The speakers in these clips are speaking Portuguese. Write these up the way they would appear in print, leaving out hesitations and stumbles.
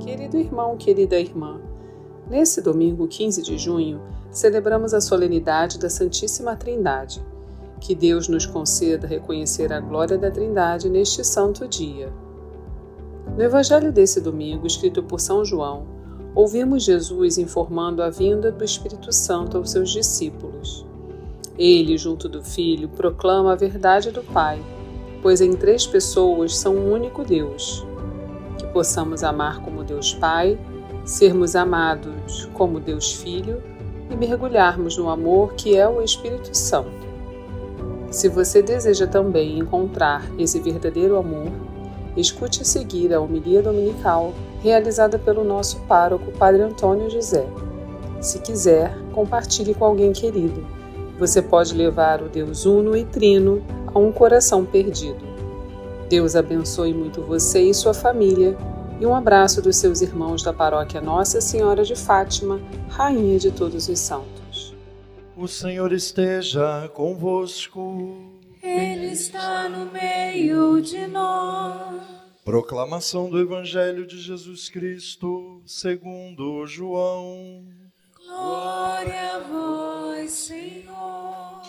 Querido irmão, querida irmã, nesse domingo 15 de junho, celebramos a solenidade da Santíssima Trindade. Que Deus nos conceda reconhecer a glória da Trindade neste santo dia. No Evangelho desse domingo, escrito por São João, ouvimos Jesus informando a vinda do Espírito Santo aos seus discípulos. Ele, junto do Filho, proclama a verdade do Pai, pois em três pessoas são um único Deus. Que possamos amar como Deus Pai, sermos amados como Deus Filho e mergulharmos no amor que é o Espírito Santo. Se você deseja também encontrar esse verdadeiro amor, escute a seguir a homilia dominical realizada pelo nosso pároco, Padre Antônio José. Se quiser, compartilhe com alguém querido. Você pode levar o Deus Uno e Trino a um coração perdido. Deus abençoe muito você e sua família, e um abraço dos seus irmãos da paróquia Nossa Senhora de Fátima, Rainha de todos os santos. O Senhor esteja convosco. Ele está no meio de nós. Proclamação do Evangelho de Jesus Cristo, segundo João. Glória a vós, Senhor.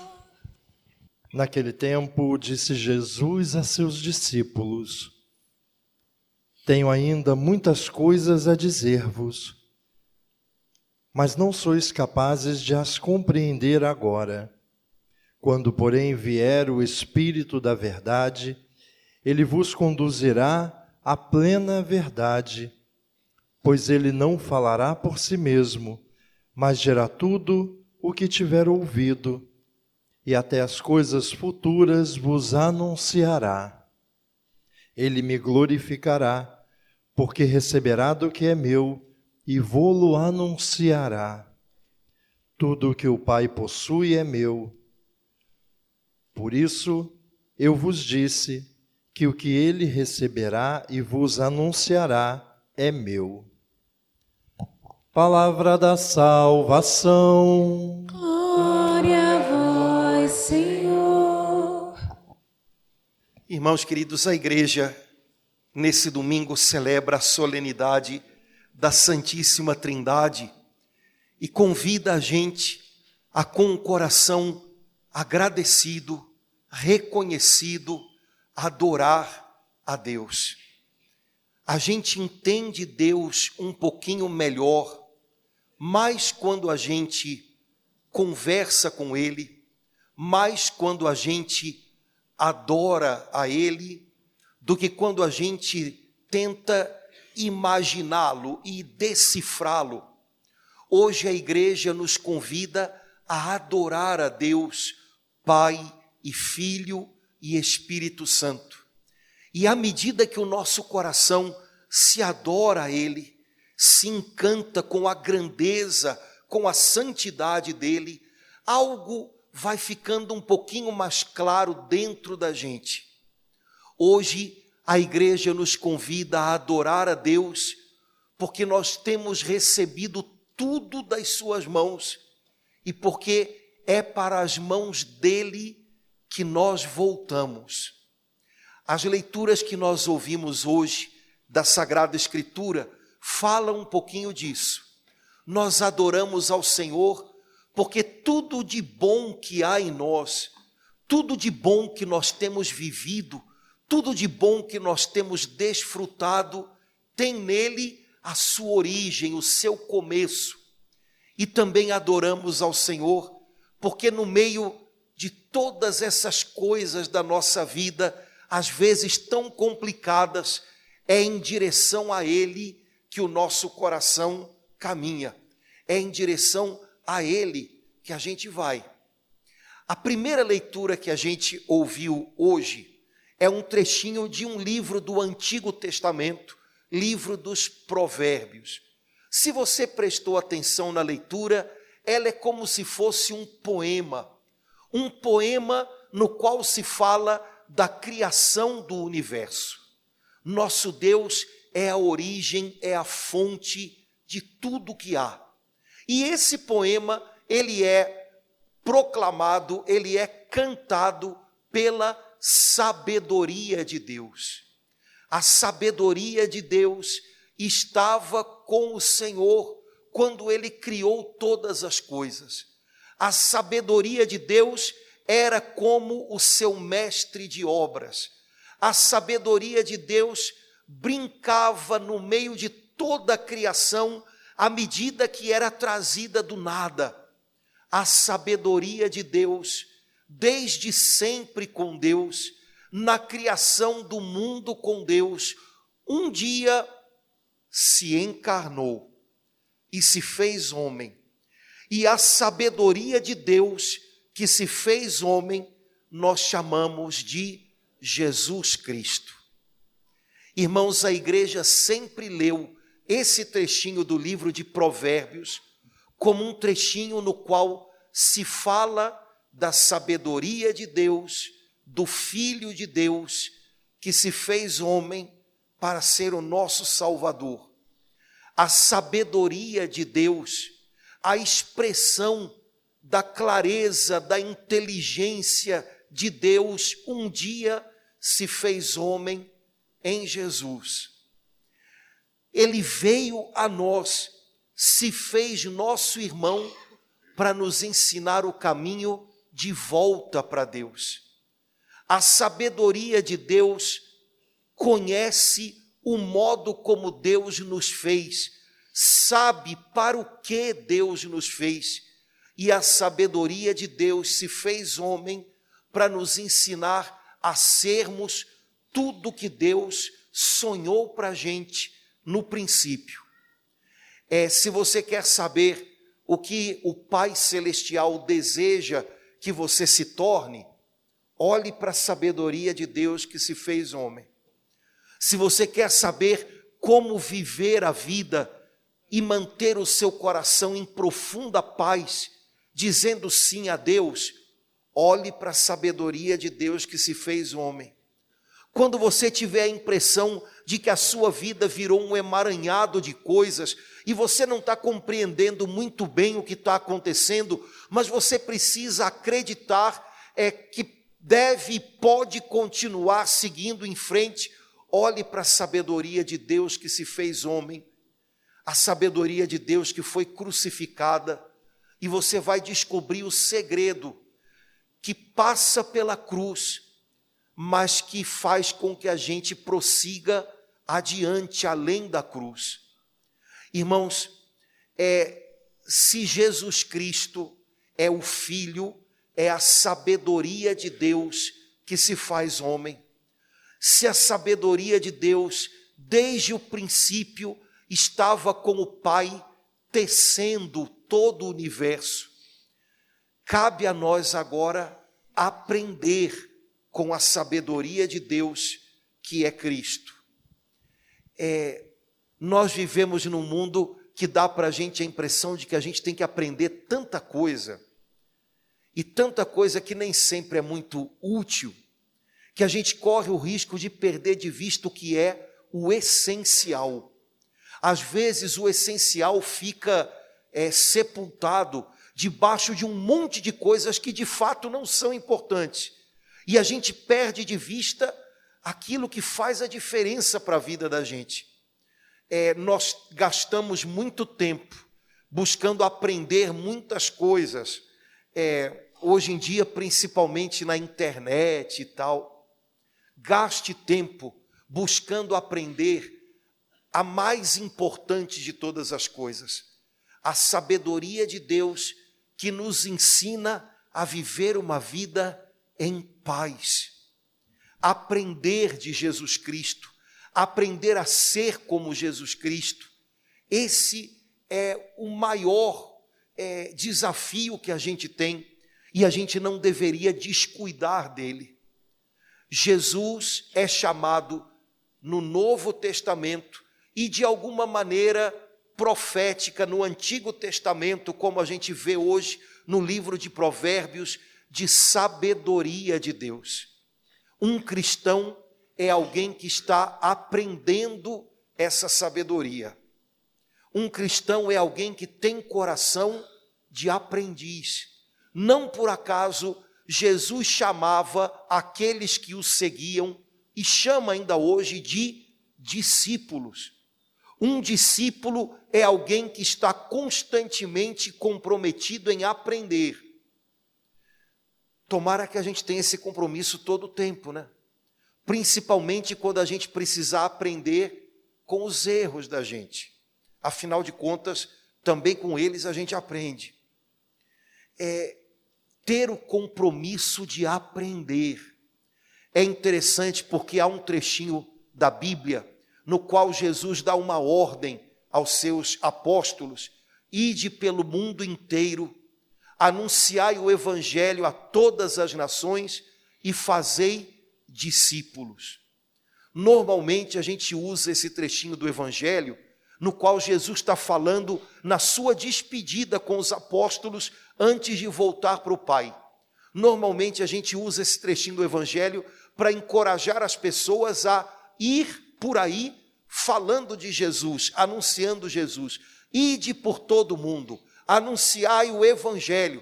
Naquele tempo, disse Jesus a seus discípulos: Tenho ainda muitas coisas a dizer-vos, mas não sois capazes de as compreender agora. Quando, porém, vier o Espírito da verdade, ele vos conduzirá à plena verdade, pois ele não falará por si mesmo, mas dirá tudo o que tiver ouvido, e até as coisas futuras vos anunciará. Ele me glorificará, porque receberá do que é meu e vô-lo anunciará. Tudo o que o Pai possui é meu. Por isso eu vos disse que o que ele receberá e vos anunciará é meu. Palavra da salvação. Glória a vós, Senhor. Irmãos queridos, a igreja, nesse domingo, celebra a solenidade da Santíssima Trindade e convida a gente a, com o coração agradecido, reconhecido, adorar a Deus. A gente entende Deus um pouquinho melhor, mais quando a gente conversa com Ele, mais quando a gente adora a Ele, do que quando a gente tenta imaginá-lo e decifrá-lo. Hoje a igreja nos convida a adorar a Deus, Pai e Filho e Espírito Santo. E à medida que o nosso coração se adora a Ele, se encanta com a grandeza, com a santidade dEle, algo vai ficando um pouquinho mais claro dentro da gente. Hoje a igreja nos convida a adorar a Deus, porque nós temos recebido tudo das suas mãos e porque é para as mãos dele que nós voltamos. As leituras que nós ouvimos hoje da Sagrada Escritura falam um pouquinho disso. Nós adoramos ao Senhor porque tudo de bom que há em nós, tudo de bom que nós temos vivido, tudo de bom que nós temos desfrutado, tem nele a sua origem, o seu começo. E também adoramos ao Senhor porque no meio de todas essas coisas da nossa vida, às vezes tão complicadas, é em direção a Ele que o nosso coração caminha. É em direção a Ele que a gente vai. A primeira leitura que a gente ouviu hoje é um trechinho de um livro do Antigo Testamento, livro dos Provérbios. Se você prestou atenção na leitura, ela é como se fosse um poema no qual se fala da criação do universo. Nosso Deus é a origem, é a fonte de tudo que há. E esse poema, ele é proclamado, ele é cantado pela sabedoria de Deus. A sabedoria de Deus estava com o Senhor quando ele criou todas as coisas. A sabedoria de Deus era como o seu mestre de obras. A sabedoria de Deus brincava no meio de toda a criação à medida que era trazida do nada. A sabedoria de Deus, desde sempre com Deus, na criação do mundo com Deus, um dia se encarnou e se fez homem. E a sabedoria de Deus que se fez homem, nós chamamos de Jesus Cristo. Irmãos, a igreja sempre leu esse trechinho do livro de Provérbios como um trechinho no qual se fala da sabedoria de Deus, do Filho de Deus, que se fez homem para ser o nosso Salvador. A sabedoria de Deus, a expressão da clareza, da inteligência de Deus, um dia se fez homem em Jesus. Ele veio a nós, se fez nosso irmão para nos ensinar o caminho de volta para Deus. A sabedoria de Deus conhece o modo como Deus nos fez, sabe para o que Deus nos fez, e a sabedoria de Deus se fez homem para nos ensinar a sermos tudo que Deus sonhou para a gente no princípio. Se você quer saber o que o Pai Celestial deseja que você se torne, olhe para a sabedoria de Deus que se fez homem. Se você quer saber como viver a vida e manter o seu coração em profunda paz, dizendo sim a Deus, olhe para a sabedoria de Deus que se fez homem. Quando você tiver a impressão de que a sua vida virou um emaranhado de coisas e você não está compreendendo muito bem o que está acontecendo, mas você precisa acreditar que deve e pode continuar seguindo em frente, olhe para a sabedoria de Deus que se fez homem, a sabedoria de Deus que foi crucificada, e você vai descobrir o segredo que passa pela cruz, mas que faz com que a gente prossiga adiante, além da cruz. Irmãos, se Jesus Cristo é o Filho, é a sabedoria de Deus que se faz homem, se a sabedoria de Deus, desde o princípio, estava com o Pai, tecendo todo o universo, cabe a nós agora aprender com a sabedoria de Deus, que é Cristo. Nós vivemos num mundo que dá para a gente a impressão de que a gente tem que aprender tanta coisa, e tanta coisa que nem sempre é muito útil, que a gente corre o risco de perder de vista o que é o essencial. Às vezes o essencial fica sepultado debaixo de um monte de coisas que de fato não são importantes, e a gente perde de vista aquilo que faz a diferença para a vida da gente. Nós gastamos muito tempo buscando aprender muitas coisas, hoje em dia principalmente na internet e tal. Gaste tempo buscando aprender a mais importante de todas as coisas, a sabedoria de Deus que nos ensina a viver uma vida em paz, aprender de Jesus Cristo, aprender a ser como Jesus Cristo. Esse é o maior desafio que a gente tem, e a gente não deveria descuidar dele. Jesus é chamado no Novo Testamento e de alguma maneira profética no Antigo Testamento, como a gente vê hoje no livro de Provérbios, de sabedoria de Deus. Um cristão é alguém que está aprendendo essa sabedoria. Um cristão é alguém que tem coração de aprendiz. Não por acaso Jesus chamava aqueles que o seguiam, e chama ainda hoje, de discípulos. Um discípulo é alguém que está constantemente comprometido em aprender. Tomara que a gente tenha esse compromisso todo o tempo, né? Principalmente quando a gente precisar aprender com os erros da gente. Afinal de contas, também com eles a gente aprende. Ter o compromisso de aprender. É interessante porque há um trechinho da Bíblia no qual Jesus dá uma ordem aos seus apóstolos: ide pelo mundo inteiro, anunciai o evangelho a todas as nações e fazei discípulos. Normalmente a gente usa esse trechinho do evangelho no qual Jesus está falando na sua despedida com os apóstolos antes de voltar para o Pai. Normalmente a gente usa esse trechinho do evangelho para encorajar as pessoas a ir por aí falando de Jesus, anunciando Jesus. Ide por todo mundo, anunciai o evangelho.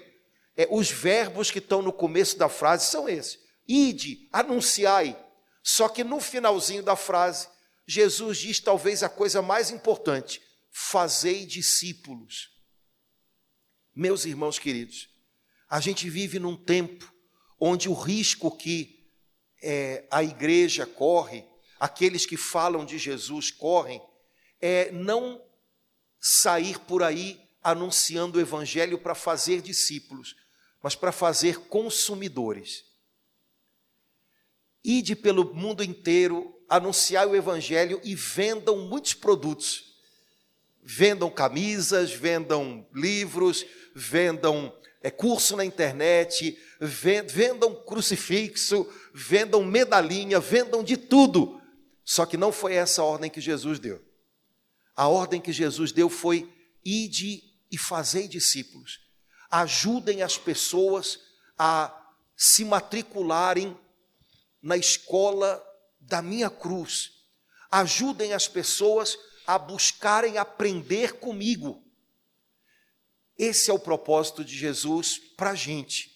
Os verbos que estão no começo da frase são esses: ide, anunciai. Só que no finalzinho da frase, Jesus diz talvez a coisa mais importante: fazei discípulos. Meus irmãos queridos, a gente vive num tempo onde o risco que a igreja corre, aqueles que falam de Jesus correm, é não sair por aí anunciando o evangelho para fazer discípulos, mas para fazer consumidores. Ide pelo mundo inteiro, anunciai o evangelho e vendam muitos produtos. Vendam camisas, vendam livros, vendam curso na internet, vendam crucifixo, vendam medalhinha, vendam de tudo. Só que não foi essa a ordem que Jesus deu. A ordem que Jesus deu foi: ide e fazei discípulos. Ajudem as pessoas a se matricularem na escola da minha cruz. Ajudem as pessoas a buscarem aprender comigo. Esse é o propósito de Jesus para a gente.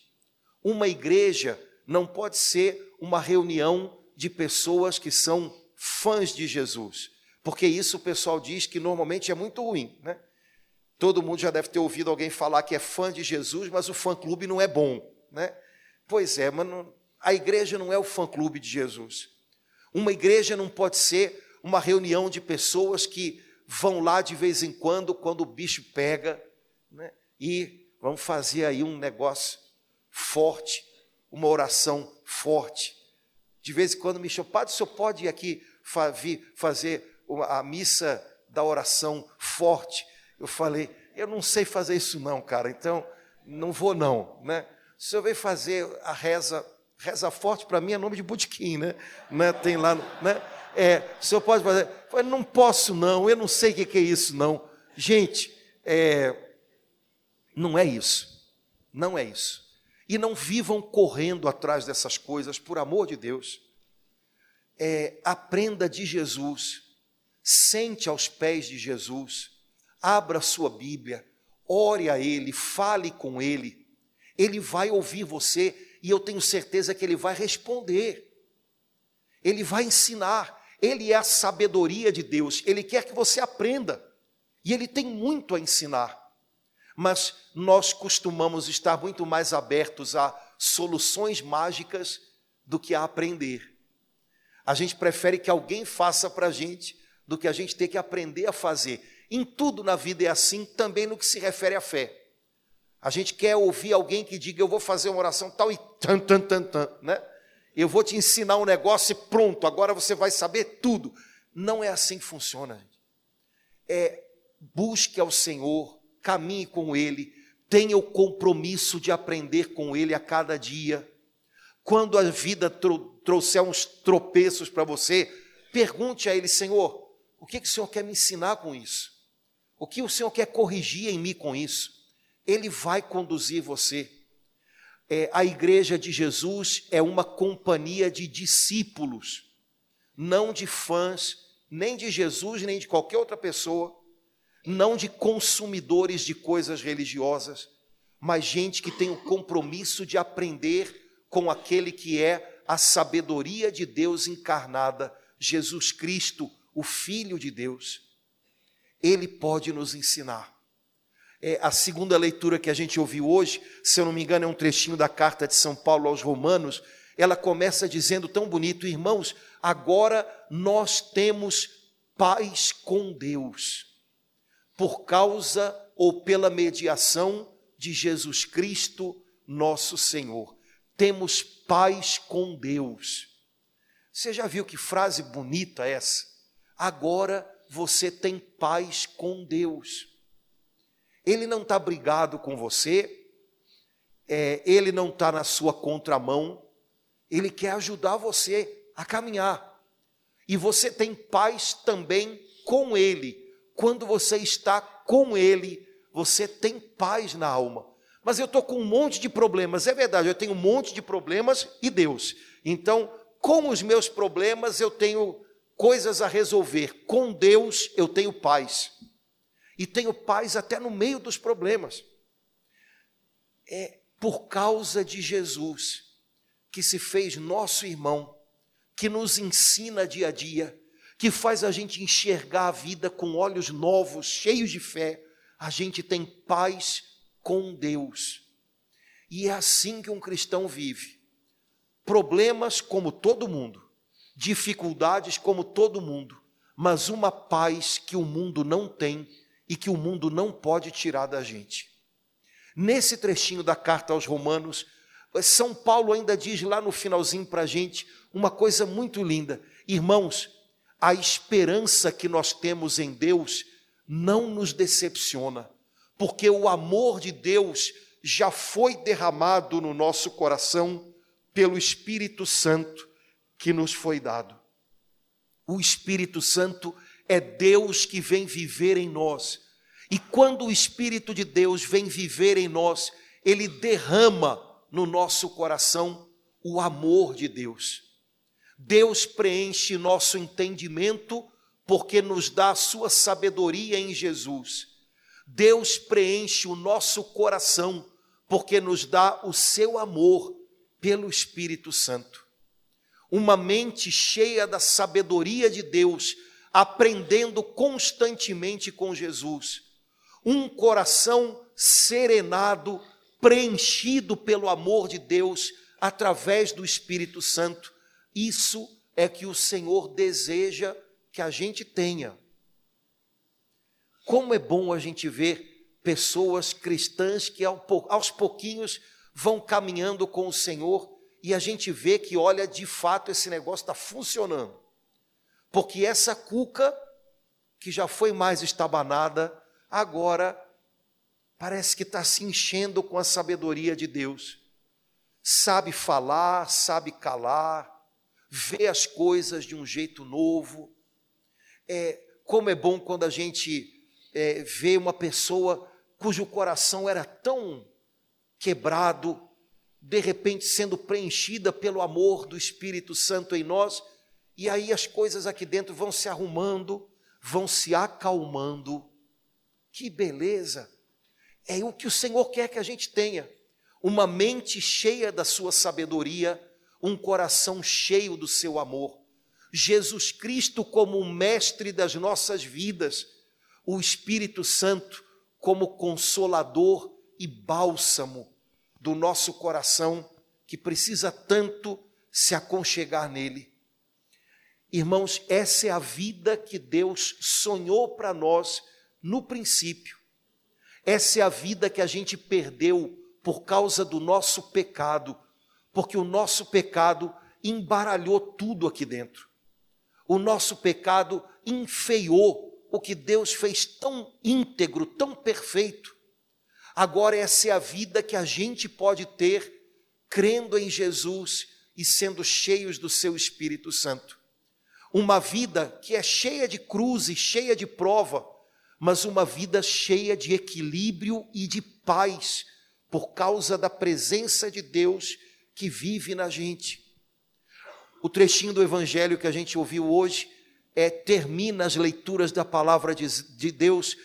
Uma igreja não pode ser uma reunião de pessoas que são fãs de Jesus, porque isso o pessoal diz que normalmente é muito ruim, né? Todo mundo já deve ter ouvido alguém falar que é fã de Jesus, mas o fã-clube não é bom, né? Pois é, mas a igreja não é o fã-clube de Jesus. Uma igreja não pode ser uma reunião de pessoas que vão lá de vez em quando o bicho pega, né? E vamos fazer aí um negócio forte, uma oração forte. De vez em quando me chamam: padre, o senhor pode ir aqui fazer a missa da oração forte? Eu falei: eu não sei fazer isso não, cara, então não vou não, né? O senhor veio fazer a reza forte, para mim é nome de botequim, né? Tem lá, né? O senhor pode fazer? Eu falei: não posso não, eu não sei o que é isso não. Gente, não é isso, não é isso. E não vivam correndo atrás dessas coisas, por amor de Deus. Aprenda de Jesus, sente aos pés de Jesus, abra a sua Bíblia, ore a Ele, fale com Ele. Ele vai ouvir você e eu tenho certeza que Ele vai responder. Ele vai ensinar. Ele é a sabedoria de Deus. Ele quer que você aprenda. E Ele tem muito a ensinar. Mas nós costumamos estar muito mais abertos a soluções mágicas do que a aprender. A gente prefere que alguém faça para a gente do que a gente ter que aprender a fazer. Em tudo na vida é assim, também no que se refere à fé. A gente quer ouvir alguém que diga: eu vou fazer uma oração tal e né? Eu vou te ensinar um negócio e pronto, agora você vai saber tudo. Não é assim que funciona, gente. Busque ao Senhor, caminhe com Ele, tenha o compromisso de aprender com Ele a cada dia. Quando a vida trouxer uns tropeços para você, pergunte a Ele: Senhor, o que o Senhor quer me ensinar com isso? O que o Senhor quer corrigir em mim com isso? Ele vai conduzir você. A igreja de Jesus é uma companhia de discípulos, não de fãs, nem de Jesus, nem de qualquer outra pessoa, não de consumidores de coisas religiosas, mas gente que tem o compromisso de aprender com aquele que é a sabedoria de Deus encarnada, Jesus Cristo, o Filho de Deus. Ele pode nos ensinar. A segunda leitura que a gente ouviu hoje, se eu não me engano, é um trechinho da carta de São Paulo aos Romanos. Ela começa dizendo tão bonito: irmãos, agora nós temos paz com Deus, por causa ou pela mediação de Jesus Cristo, nosso Senhor. Temos paz com Deus. Você já viu que frase bonita essa? Agora você tem paz com Deus. Ele não está brigado com você, ele não está na sua contramão, ele quer ajudar você a caminhar. E você tem paz também com ele. Quando você está com ele, você tem paz na alma. Mas eu estou com um monte de problemas. É verdade, eu tenho um monte de problemas e Deus. Então, com os meus problemas, eu tenho coisas a resolver. Com Deus, eu tenho paz. E tenho paz até no meio dos problemas. É por causa de Jesus, que se fez nosso irmão, que nos ensina dia a dia, que faz a gente enxergar a vida com olhos novos, cheios de fé. A gente tem paz com Deus. E é assim que um cristão vive. Problemas como todo mundo, dificuldades como todo mundo, mas uma paz que o mundo não tem e que o mundo não pode tirar da gente. Nesse trechinho da carta aos Romanos, São Paulo ainda diz lá no finalzinho para a gente uma coisa muito linda: irmãos, a esperança que nós temos em Deus não nos decepciona, porque o amor de Deus já foi derramado no nosso coração pelo Espírito Santo que nos foi dado. O Espírito Santo é Deus que vem viver em nós. E quando o Espírito de Deus vem viver em nós, ele derrama no nosso coração o amor de Deus. Deus preenche nosso entendimento porque nos dá a sua sabedoria em Jesus. Deus preenche o nosso coração porque nos dá o seu amor pelo Espírito Santo. Uma mente cheia da sabedoria de Deus, aprendendo constantemente com Jesus. Um coração serenado, preenchido pelo amor de Deus através do Espírito Santo. Isso é que o Senhor deseja que a gente tenha. Como é bom a gente ver pessoas cristãs que aos pouquinhos vão caminhando com o Senhor e a gente vê que, olha, de fato esse negócio está funcionando. Porque essa cuca, que já foi mais estabanada, agora parece que está se enchendo com a sabedoria de Deus. Sabe falar, sabe calar, vê as coisas de um jeito novo. Como é bom quando a gente vê uma pessoa cujo coração era tão quebrado, de repente sendo preenchida pelo amor do Espírito Santo em nós, e aí as coisas aqui dentro vão se arrumando, vão se acalmando. Que beleza! É o que o Senhor quer que a gente tenha. Uma mente cheia da sua sabedoria, um coração cheio do seu amor. Jesus Cristo como o mestre das nossas vidas, o Espírito Santo como consolador e bálsamo do nosso coração, que precisa tanto se aconchegar nele. Irmãos, essa é a vida que Deus sonhou para nós no princípio. Essa é a vida que a gente perdeu por causa do nosso pecado, porque o nosso pecado embaralhou tudo aqui dentro. O nosso pecado enfeiou o que Deus fez tão íntegro, tão perfeito. Agora essa é a vida que a gente pode ter crendo em Jesus e sendo cheios do seu Espírito Santo. Uma vida que é cheia de cruzes, cheia de prova, mas uma vida cheia de equilíbrio e de paz, por causa da presença de Deus que vive na gente. O trechinho do Evangelho que a gente ouviu hoje termina as leituras da palavra de Deus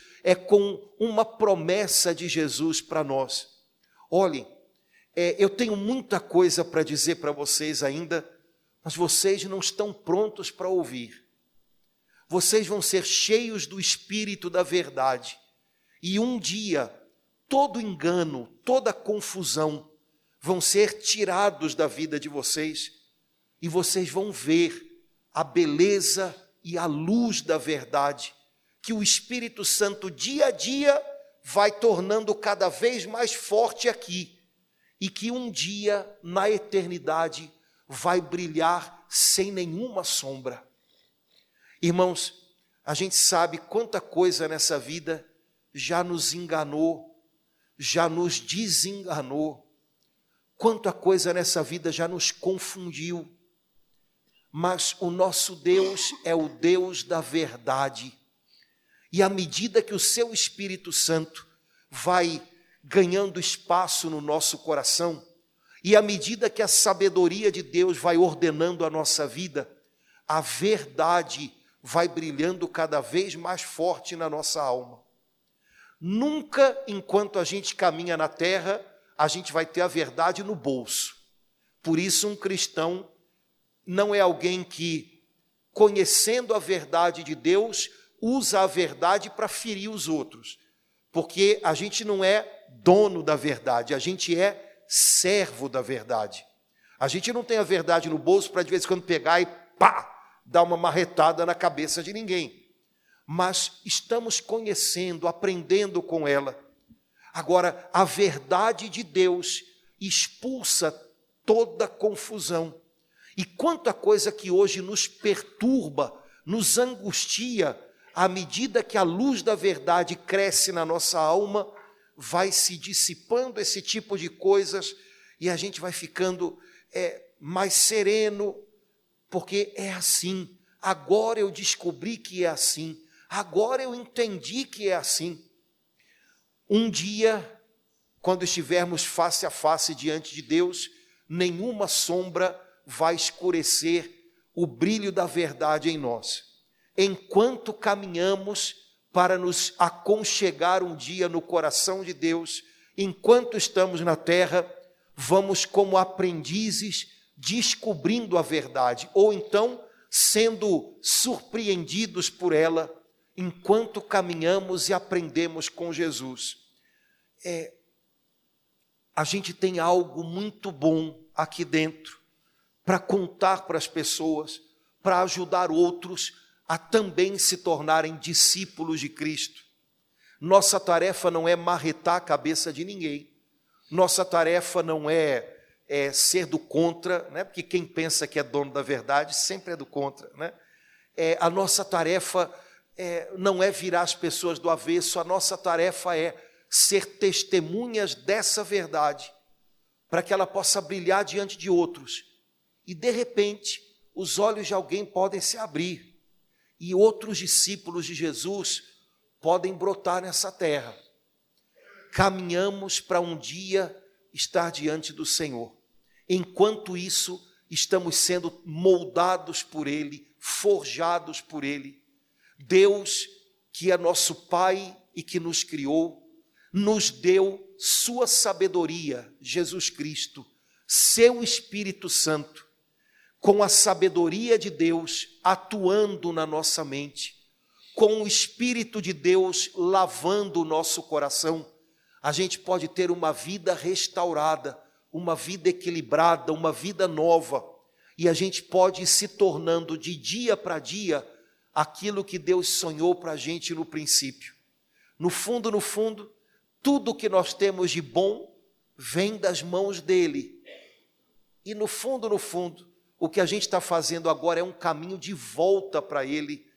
com uma promessa de Jesus para nós. Olhem, eu tenho muita coisa para dizer para vocês ainda, mas vocês não estão prontos para ouvir. vocês vão ser cheios do Espírito da verdade. E um dia, todo engano, toda confusão vão ser tirados da vida de vocês e vocês vão ver a beleza e a luz da verdade que o Espírito Santo dia a dia vai tornando cada vez mais forte aqui e que um dia na eternidade vai brilhar sem nenhuma sombra. Irmãos, a gente sabe quanta coisa nessa vida já nos enganou, já nos desenganou, quanta coisa nessa vida já nos confundiu, mas o nosso Deus é o Deus da verdade, e à medida que o seu Espírito Santo vai ganhando espaço no nosso coração, e à medida que a sabedoria de Deus vai ordenando a nossa vida, a verdade vai brilhando cada vez mais forte na nossa alma. Nunca, enquanto a gente caminha na terra, a gente vai ter a verdade no bolso. Por isso, um cristão não é alguém que, conhecendo a verdade de Deus, usa a verdade para ferir os outros. Porque a gente não é dono da verdade, a gente é servo da verdade. A gente não tem a verdade no bolso para de vez em quando pegar e dar uma marretada na cabeça de ninguém. Mas estamos conhecendo, aprendendo com ela. Agora, a verdade de Deus expulsa toda confusão. E quanta coisa que hoje nos perturba, nos angustia, à medida que a luz da verdade cresce na nossa alma, vai se dissipando esse tipo de coisas e a gente vai ficando mais sereno, porque é assim. Agora eu descobri que é assim. Agora eu entendi que é assim. Um dia, quando estivermos face a face diante de Deus, nenhuma sombra vai escurecer o brilho da verdade em nós. Enquanto caminhamos para nos aconchegar um dia no coração de Deus, enquanto estamos na terra, vamos como aprendizes descobrindo a verdade, ou então sendo surpreendidos por ela, enquanto caminhamos e aprendemos com Jesus. A gente tem algo muito bom aqui dentro para contar para as pessoas, para ajudar outros a também se tornarem discípulos de Cristo. Nossa tarefa não é marretar a cabeça de ninguém. Nossa tarefa não é ser do contra, né? Porque quem pensa que é dono da verdade sempre é do contra, né? A nossa tarefa não é virar as pessoas do avesso, a nossa tarefa é ser testemunhas dessa verdade, para que ela possa brilhar diante de outros. E, de repente, os olhos de alguém podem se abrir, e outros discípulos de Jesus podem brotar nessa terra. Caminhamos para um dia estar diante do Senhor. Enquanto isso, estamos sendo moldados por Ele, forjados por Ele. Deus, que é nosso Pai e que nos criou, nos deu sua sabedoria, Jesus Cristo, seu Espírito Santo, com a sabedoria de Deus atuando na nossa mente, com o Espírito de Deus lavando o nosso coração, a gente pode ter uma vida restaurada, uma vida equilibrada, uma vida nova, e a gente pode ir se tornando de dia para dia aquilo que Deus sonhou para a gente no princípio. No fundo, tudo que nós temos de bom vem das mãos dele. E no fundo, o que a gente está fazendo agora é um caminho de volta para ele,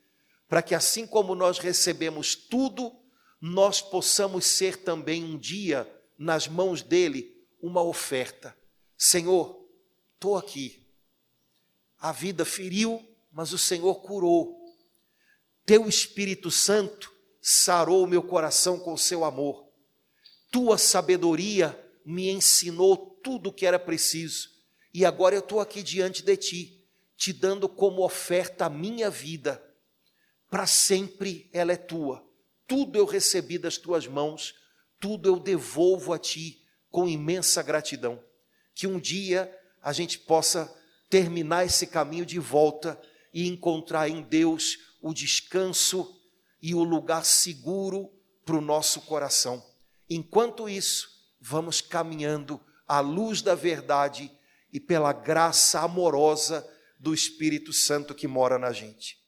para que assim como nós recebemos tudo, nós possamos ser também um dia, nas mãos dele, uma oferta. Senhor, estou aqui. A vida feriu, mas o Senhor curou. Teu Espírito Santo sarou o meu coração com o seu amor. Tua sabedoria me ensinou tudo o que era preciso. E agora eu estou aqui diante de ti, te dando como oferta a minha vida. Para sempre ela é tua. Tudo eu recebi das tuas mãos, tudo eu devolvo a ti com imensa gratidão. Que um dia a gente possa terminar esse caminho de volta e encontrar em Deus o descanso e o lugar seguro para o nosso coração. Enquanto isso, vamos caminhando à luz da verdade e pela graça amorosa do Espírito Santo que mora na gente.